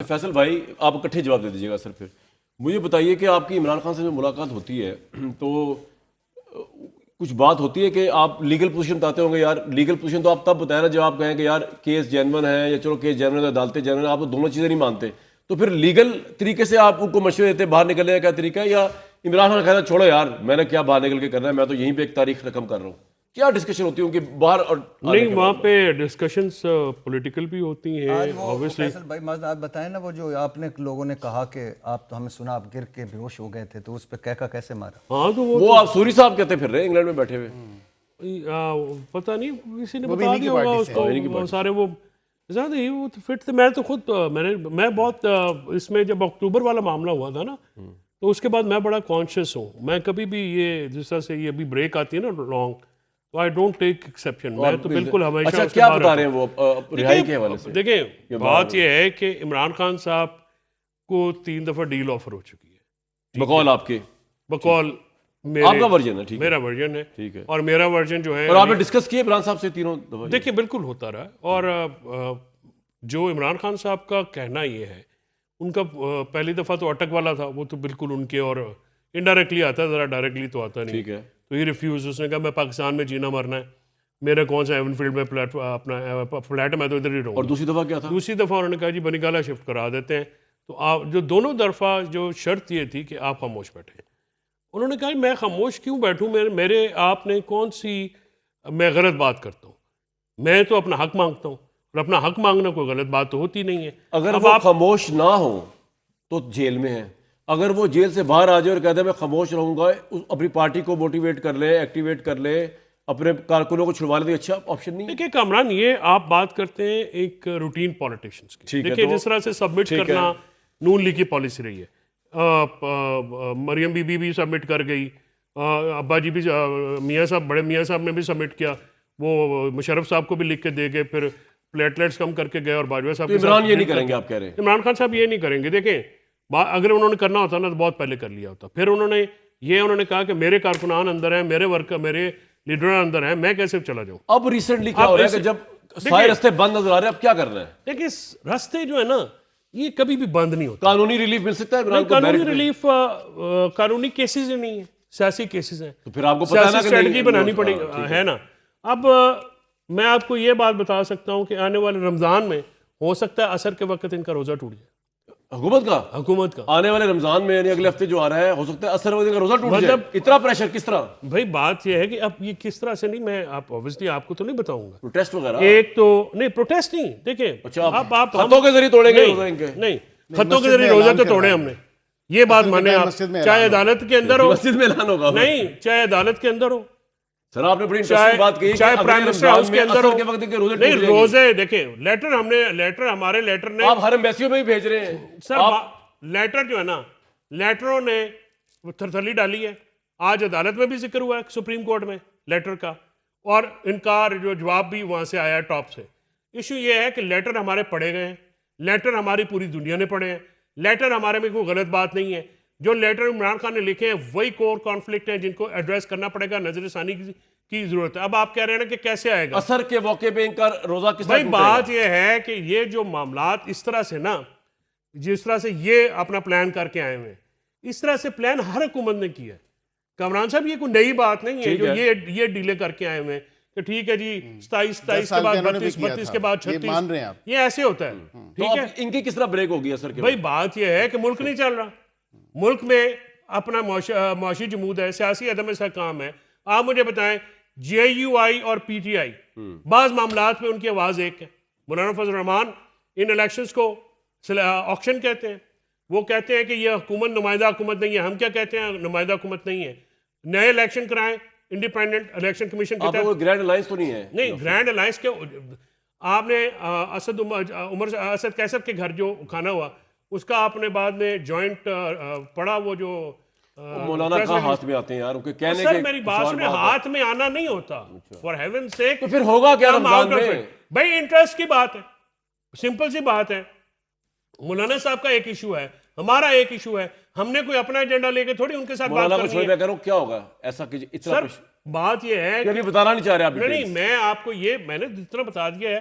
فیصل بھائی آپ اکٹھے جواب دے دیجیے گا سر. پھر مجھے بتائیے کہ آپ کی عمران خان سے جو ملاقات ہوتی ہے تو کچھ بات ہوتی ہے کہ آپ لیگل پوزیشن بتاتے ہوں گے. یار لیگل پوزیشن تو آپ تب بتائیں نا جب آپ کہیں کہ یار کیس جینون ہے یا چلو کیس جینون ہے عدالتیں جینون ہے, آپ تو دونوں چیزیں نہیں مانتے. تو پھر لیگل طریقے سے آپ ان کو مشورے دیتے باہر نکلنے کا کیا طریقہ ہے, یا عمران خان کہتا ہے چھوڑو یار میں نے کیا باہر نکل کے کرنا ہے, میں تو یہیں پہ ایک تاریخ رقم کر رہا ہوں. کیا ڈسکشن ہوتی ہے ان کی باہر اور نہیں وہاں پہ ڈسکشنز پولیٹیکل بھی ہوتی ہیں obviously. فیصل بھائی آپ بتائیں نا وہ جو آپ نے لوگوں نے کہا کہ آپ تو ہمیں سنا آپ گر کے بے ہوش ہو گئے تھے تو اس پہ کہہ کیسے مارا؟ ہاں تو وہ آپ سوری صاحب کہتے پھر رہے انگلینڈ میں بیٹھے ہوئے, پتہ نہیں کسی نے بتا دیا ہوگا اس کو سارے وہ زیادہ ہی وہ فٹ تھے. میں تو خود میں بہت اس میں جب اکتوبر والا معاملہ ہوا تھا نا تو اس کے بعد میں بڑا کانشیس ہوں. میں کبھی بھی یہ جس طرح سے یہ ابھی بریک آتی ہے نا لانگ, تو آئی ڈونٹ ٹیک ایکسیپشن. میں تو بالکل ہمیشہ اچھا کیا بتا رہے ہیں وہ رہائی کے حوالے سے؟ دیکھیں بات یہ ہے کہ عمران خان صاحب کو 3 دفعہ ڈیل آفر ہو چکی ہے بقول آپ کے, بقول آپ کا ورژن ہے, ٹھیک ہے میرا ورژن ہے, ٹھیک ہے, اور میرا ورژن جو ہے اور آپ نے ڈسکس کیے عمران صاحب سے تینوں دفعہ؟ دیکھیں بالکل ہوتا رہا. اور جو عمران خان صاحب کا کہنا یہ ہے, ان کا پہلی دفعہ تو اٹک والا تھا, وہ تو بالکل ان کے اور انڈائریکٹلی آتا ہے, ذرا ڈائریکٹلی تو آتا نہیں. ٹھیک ہے, تو یہ ریفیوز, اس نے کہا میں پاکستان میں جینا مرنا ہے, میرا کون سا ایون فیلڈ میں اپنا فلیٹ ہے, میں تو ادھر ہی رہوں. اور دوسری دفعہ کیا تھا؟ دوسری دفعہ انہوں نے کہا جی بنی گالا شفٹ کرا دیتے ہیں. تو آپ جو دونوں دفعہ جو شرط یہ تھی کہ آپ خاموش بیٹھیں. انہوں نے کہا میں خاموش کیوں بیٹھوں, میرے آپ نے کون سی میں غلط بات کرتا ہوں, میں تو اپنا حق مانگتا ہوں, اور اپنا حق مانگنا کوئی غلط بات تو ہوتی نہیں ہے. اگر وہ خاموش نہ ہوں تو جیل میں ہیں, اگر وہ جیل سے باہر آ جائے اور کہتے ہیں میں خاموش رہوں گا, اپنی پارٹی کو موٹیویٹ کر لے, ایکٹیویٹ کر لے, اپنے کارکنوں کو چھڑوا لے, اچھا آپشن نہیں ہے؟ دیکھیں کامران, یہ آپ بات کرتے ہیں ایک روٹین پالیٹیشنس کی. دیکھیں جس طرح سے سبمٹ کرنا نون لیگ کی پالیسی رہی ہے, مریم بی بی بھی سبمٹ کر گئی, ابا جی بھی, میاں صاحب بڑے میاں صاحب نے بھی سبمٹ کیا, وہ مشرف صاحب کو بھی لکھ کے دے گئے, پھر پلیٹلیٹس کم کر کے گئے, اور باجوہ صاحب عمران یہ نہیں کریں گے آپ کہہ رہے ہیں؟ عمران خان صاحب یہ نہیں کریں گے. دیکھیں اگر انہوں نے کرنا ہوتا نا تو بہت پہلے کر لیا ہوتا. پھر انہوں نے کہا کہ میرے کارکنان اندر ہیں, میرے ورکر میرے لیڈران اندر ہیں, میں کیسے چلا جاؤں. اب ریسنٹلی کیا ہو رہا ہے کہ جب سارے رستے بند نظر آ رہے ہیں, اب کیا کرنا ہے؟ دیکھیں رستے جو ہے نا یہ کبھی بھی بند نہیں ہوتے. قانونی ریلیف مل سکتا ہے عمران کو؟ قانونی ریلیف قانونی کیسز نہیں ہیں, سیاسی کیسز ہیں, تو پھر آپ کو پتہ ہے نا کہ اسٹریٹجی بنانی پڑے ہے نا. اب میں آپ کو یہ بات بتا سکتا ہوں کہ آنے والے رمضان میں ہو سکتا ہے عصر کے وقت ان کا روزہ ٹوٹ جائے. حکومت کا آنے والے رمضان میں یعنی اگلے ہفتے جو آ رہا ہے, ہو سکتا ہے عصر وقت کا روزہ ٹوٹ جائے. اتنا پریشر کس طرح؟ بھائی بات یہ ہے کہ اب یہ کس طرح سے نہیں, میں obviously آپ کو تو نہیں بتاؤں گا پروٹیسٹ وغیرہ. ایک تو نہیں پروٹیسٹ نہیں, دیکھیں آپ خطوں کے ذریعے توڑیں گے روزہ ان کے؟ نہیں, خطوں کے ذریعے روزہ تو توڑے ہم نے, یہ بات مانے آپ, چاہے عدالت کے اندر ہو, مسجد میں اعلان ہوگا, نہیں چاہے عدالت کے اندر ہو. سر آپ نے بڑی انٹرسٹنگ بات کہی, چاہے پرائم منسٹر ہاؤس کے اندر ہو, نہیں روزے دیکھیں لیٹر ہمارے لیٹر نے, آپ ہر ایمبیسیوں میں بھی بھیج رہے ہیں سر لیٹر جو ہے نا, لیٹروں نے تھرتھلی ڈالی ہے. آج عدالت میں بھی ذکر ہوا ہے سپریم کورٹ میں لیٹر کا, اور ان کا جو جواب بھی وہاں سے آیا ہے ٹاپ سے. ایشو یہ ہے کہ لیٹر ہمارے پڑھے گئے ہیں, لیٹر ہماری پوری دنیا نے پڑھے ہیں, لیٹر ہمارے میں کوئی غلط بات نہیں ہے. جو لیٹر عمران خان نے لکھے ہیں وہی کور کانفلکٹ ہیں جن کو ایڈریس کرنا پڑے گا, نظر ثانی کی ضرورت ہے. اب آپ کہہ رہے ہیں نا کہ کیسے آئے گا عصر کے موقع پہ ان کا روزہ کس طرح بھائی؟ بات یہ ہے کہ یہ جو معاملات اس طرح سے نا, جس طرح سے یہ اپنا پلان کر کے آئے ہوئے ہیں, اس طرح سے پلان ہر حکومت نے کیا ہے. کامران صاحب یہ کوئی نئی بات نہیں ہے جو یہ ڈیلے کر کے آئے ہوئے ہیں کہ ٹھیک ہے جی 27 کے بعد 32 کے بعد 36, یہ ایسے ہوتا ہے. ٹھیک ہے, ان کی کس طرح بریک ہوگی عصر کے؟ بھائی بات یہ ہے کہ ملک نہیں چل رہا, ملک میں اپنا معاشی جمود ہے, سیاسی عدم استحکام ہے. آپ مجھے بتائیں جے یو آئی اور پی ٹی آئی بعض معاملات میں ان کی آواز ایک ہے. مولانا فضل الرحمان ان الیکشنز کو آکشن کہتے ہیں, وہ کہتے ہیں کہ یہ حکومت نمائندہ حکومت نہیں ہے. ہم کیا کہتے ہیں, نمائندہ حکومت نہیں ہے, نئے الیکشن کرائیں انڈیپینڈنٹ الیکشن کمیشن کے تحت. گرینڈ الائنس تو نہیں ہے؟ نہیں گرینڈ الائنس کے, آپ نے اسد کیسر کے گھر جو کھانا ہوا اس کا آپ نے بعد میں جوائنٹ پڑھا, وہ جو مولانا کہاں ہاتھ میں آتے ہیں یار, کہنے کے سر میری بات میں ہاتھ میں آنا نہیں ہوتا, فار ہیون سیک. تو پھر ہوگا کیا رمضان میں؟ بھائی انٹرسٹ کی بات ہے, سمپل سی بات ہے. مولانا صاحب کا ایک ایشو ہے, ہمارا ایک ایشو ہے, ہم نے کوئی اپنا ایجنڈا لے کے تھوڑی ان کے ساتھ بات کرنی ہے. میں کہہ رہا ہوں کیا ہوگا ایسا کہ اتنا بات یہ ہے کہ بتانا نہیں چاہ رہے آپ. نہیں, میں آپ کو یہ میں نے جتنا بتا دیا ہے,